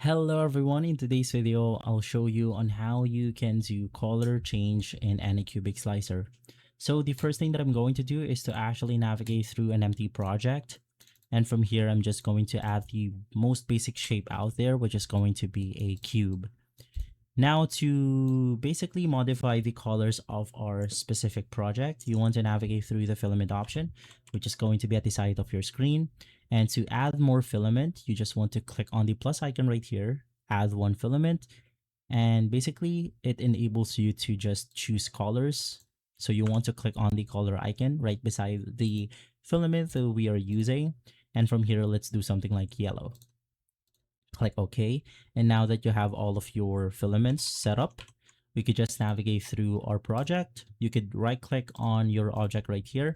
Hello everyone, in today's video, I'll show you on how you can do color change in Anycubic Slicer. So the first thing that I'm going to do is to actually navigate through an empty project. And from here, I'm just going to add the most basic shape out there, which is going to be a cube. Now to basically modify the colors of our specific project, you want to navigate through the filament option, which is going to be at the side of your screen. And to add more filament, you just want to click on the plus icon right here, add one filament. And basically it enables you to just choose colors. So you want to click on the color icon right beside the filament that we are using. And from here, let's do something like yellow. Click OK. And now that you have all of your filaments set up, we could just navigate through our project. You could right click on your object right here,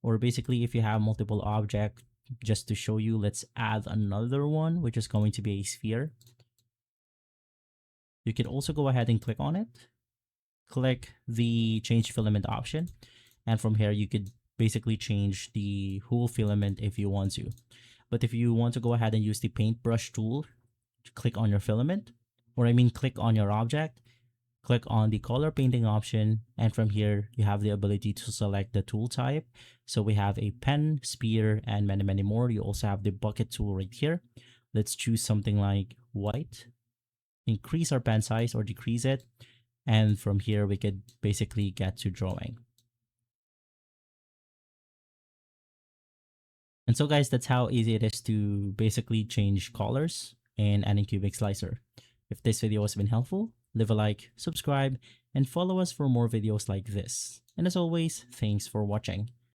or basically if you have multiple objects, just to show you, let's add another one, which is going to be a sphere. You can also go ahead and click on it, click the change filament option. And from here, you could basically change the whole filament if you want to. But if you want to go ahead and use the paintbrush tool, click on your filament, or I mean click on your object, click on the color painting option, and from here you have the ability to select the tool type. So we have a pen, spear, and many more. You also have the bucket tool right here. Let's choose something like white, increase our pen size or decrease it, and from here we could basically get to drawing. And so guys, that's how easy it is to basically change colors in Anycubic Slicer. If this video has been helpful, leave a like, subscribe, and follow us for more videos like this. And as always, thanks for watching.